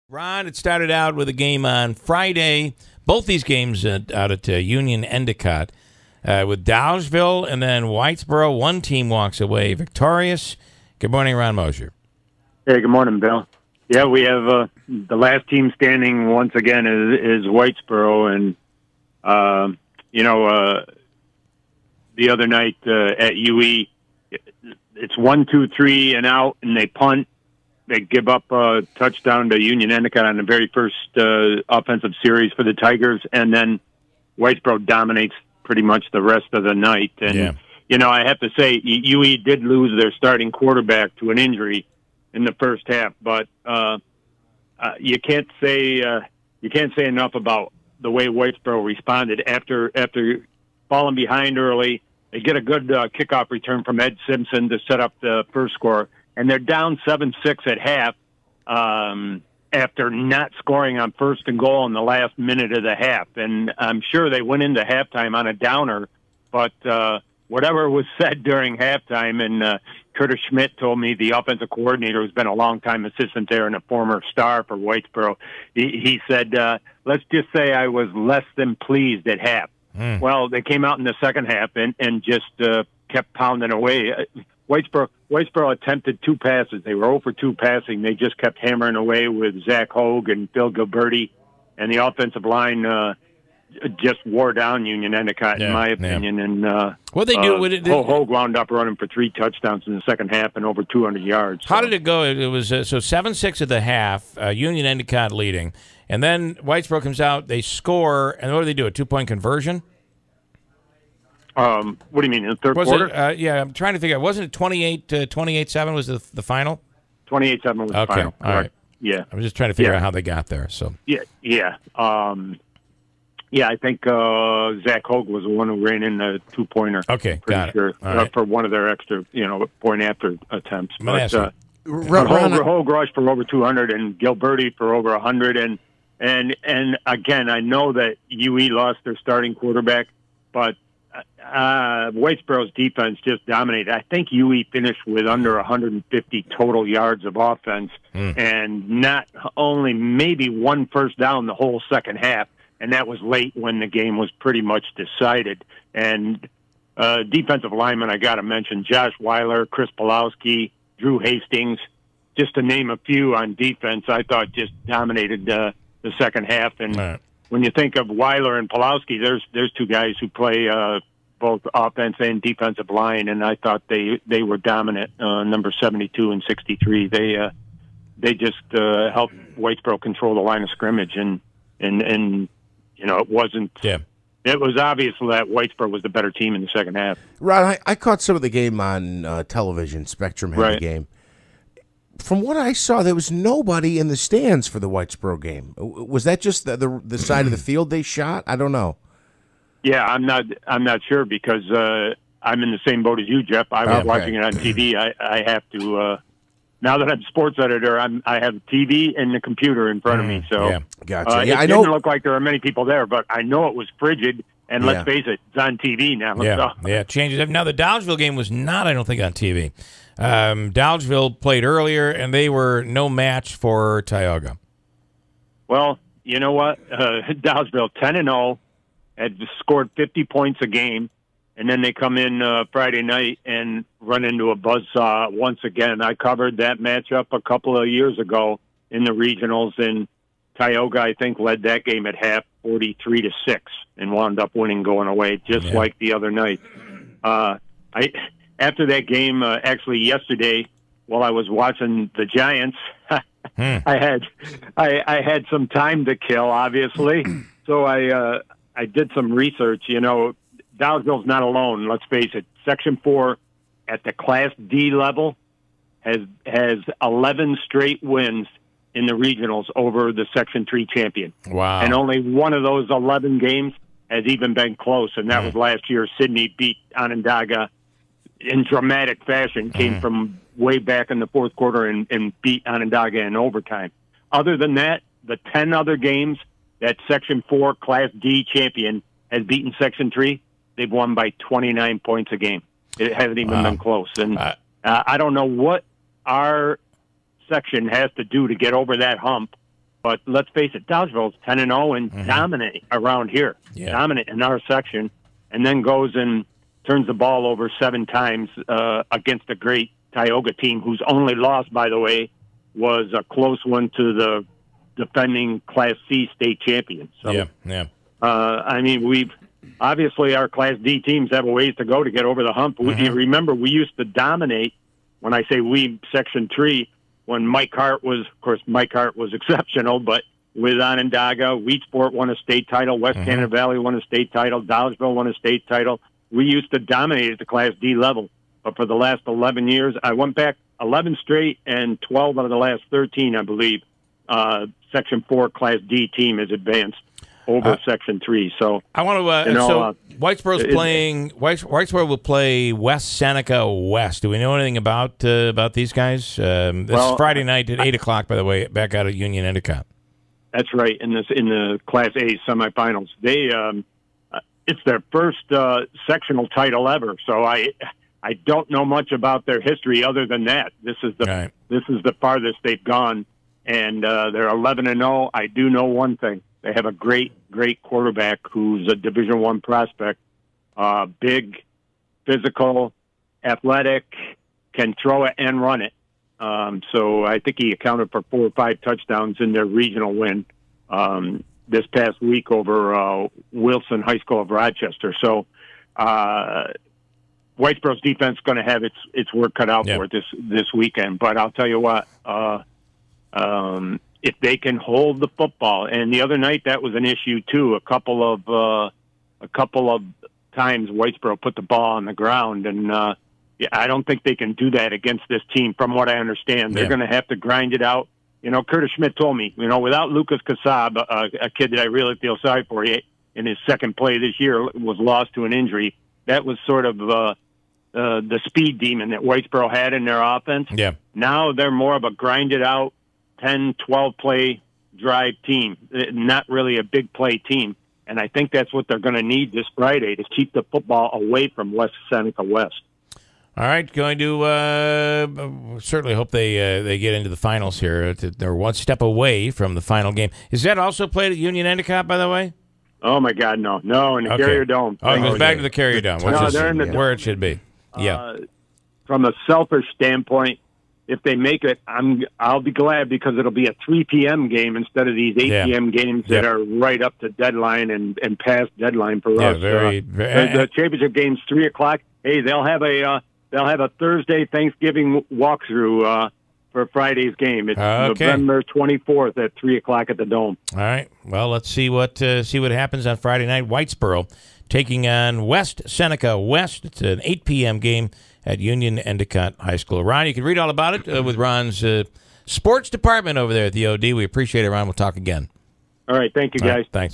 Ron, it started out with a game on Friday. Both these games out at Union Endicott with Dowsville and then Whitesboro. One team walks away victorious. Good morning, Ron Moshier. Hey, good morning, Bill. Yeah, we have the last team standing once again is Whitesboro, and the other night at UE, it's 1, 2, 3 and out, and they punt. They give up a touchdown to Union Endicott on the very first offensive series for the Tigers, and then Whitesboro dominates pretty much the rest of the night. And, I have to say, UE did lose their starting quarterback to an injury in the first half, but you can't say enough about the way Whitesboro responded after falling behind early. They get a good kickoff return from Ed Simpson to set up the first score. And they're down 7-6 at half after not scoring on first and goal in the last minute of the half. And I'm sure they went into halftime on a downer, but whatever was said during halftime, and Curtis Schmidt told me, the offensive coordinator who's been a long-time assistant there and a former star for Whitesboro, he said, let's just say I was less than pleased at half. Well, they came out in the second half and just kept pounding away. Whitesboro attempted 2 passes. They were 0 for 2 passing. They just kept hammering away with Zach Hogue and Phil Gilberti, and the offensive line just wore down Union Endicott, in my opinion. And what they do? Hogue wound up running for 3 touchdowns in the second half and over 200 yards. How did it go? It was so 7-6 at the half. Union Endicott leading, and then Whitesboro comes out. They score, and what do they do? A 2-point conversion. What do you mean, in the third quarter? I'm trying to figure out. Wasn't it 28-7 was the final? 28-7 was the final. All right. Yeah. I was just trying to figure out how they got there. So Yeah. I think Zach Hogue was the one who ran in the 2-pointer. Okay, got it. For one of their extra, point after attempts. But Hogue rushed for over 200 and Gilberti for over 100. And again, I know that UE lost their starting quarterback, but Whitesboro's defense just dominated. I think UE finished with under 150 total yards of offense, and not only maybe 1 first down the whole second half, and that was late when the game was pretty much decided. And defensive linemen, I got to mention Josh Weiler, Chris Pulowski, Drew Hastings, just to name a few on defense. I thought just dominated the second half. And when you think of Weiler and Pulowski, there's 2 guys who play both offense and defensive line, and I thought they were dominant. Number 72 and 63, they just helped Whitesboro control the line of scrimmage, and it wasn't. Yeah. It was obvious that Whitesboro was the better team in the second half. Ron, I caught some of the game on television. Spectrum had the game. From what I saw, there was nobody in the stands for the Whitesboro game. Was that just the side of the field they shot? I don't know. Yeah, I'm not sure because I'm in the same boat as you, Jeff. I was watching it on TV. I have to now that I'm sports editor, I have TV and the computer in front of me. So gotcha. It didn't look like there were many people there, but I know it was frigid. And let's face it, it's on TV now. It changes. Now the Dowsville game was not, I don't think, on TV. Dowsville played earlier, and they were no match for Tioga. Well, you know what? Dowsville 10-0 had scored 50 points a game, and then they come in Friday night and run into a buzzsaw once again. I covered that matchup a couple of years ago in the regionals, and Tioga, I think, led that game at half 43-6 and wound up winning going away, just like the other night. After that game, actually yesterday, while I was watching the Giants, I had some time to kill, obviously. So I did some research. Dowsville's not alone. Let's face it. Section 4 at the Class D level has 11 straight wins in the regionals over the Section 3 champion. Wow. And only one of those 11 games has even been close, and that was last year. Sydney beat Onondaga in dramatic fashion, came from way back in the fourth quarter and beat Onondaga in overtime. Other than that, the 10 other games that Section 4 Class D champion has beaten Section 3, they've won by 29 points a game. It hasn't even been close. And I don't know what our section has to do to get over that hump But let's face it, Dodgeville's 10-0 and dominate around here, dominate in our section, and then goes and turns the ball over 7 times against a great Tioga team, whose only loss, by the way, was a close one to the defending Class C state champions. So, I mean, obviously our Class D teams have a ways to go to get over the hump. You remember, we used to dominate. When I say we, Section 3, when Mike Hart was exceptional, but with Onondaga, Wheatsport won a state title, West Canada Valley won a state title, Dollarville won a state title. We used to dominate at the Class D level. But for the last 11 years, I went back 11 straight, and 12 out of the last 13, I believe, Section 4 Class D team has advanced over Section 3. So I want to. Whitesboro's playing. Whitesboro will play West Seneca West. Do we know anything about these guys? This Friday night at 8:00. By the way, back out at Union Endicott. That's right. In the Class A semifinals, it's their first sectional title ever. So I don't know much about their history other than that. This is the farthest they've gone, and they're 11-0. I do know one thing. They have a great quarterback who's a Division I prospect, big, physical, athletic, can throw it and run it. So I think he accounted for 4 or 5 touchdowns in their regional win this past week over Wilson High School of Rochester. So Whitesboro's defense is going to have its work cut out for it this weekend. But I'll tell you what. If they can hold the football, and the other night that was an issue too. A couple of times Whitesboro put the ball on the ground, and I don't think they can do that against this team. From what I understand, they're going to have to grind it out. You know, Curtis Schmidt told me, without Lucas Kassab, a kid that I really feel sorry for, in his second play this year was lost to an injury. That was sort of the speed demon that Whitesboro had in their offense. Yeah. Now they're more of a grind it out, 10, 12 play drive team, not really a big play team. And I think that's what they're going to need this Friday to keep the football away from West Seneca West. All right, going to certainly hope they get into the finals here. They're one step away from the final game. Is that also played at Union Endicott, by the way? Oh, my God, no, in the Carrier Dome. Oh, it goes back to the Carrier Dome, which is where it should be. From a selfish standpoint, if they make it, I'll be glad, because it'll be a 3 p.m. game instead of these 8 p.m. games that are right up to deadline and past deadline for us. The championship game's 3:00. Hey, they'll have a Thursday Thanksgiving walkthrough for Friday's game. It's November 24th at 3:00 at the Dome. All right. Well, let's see what happens on Friday night. Whitesboro taking on West Seneca West. It's an 8 p.m. game at Union Endicott High School. Ron, you can read all about it with Ron's sports department over there at the OD. We appreciate it, Ron. We'll talk again. All right. Thank you, guys. Thanks.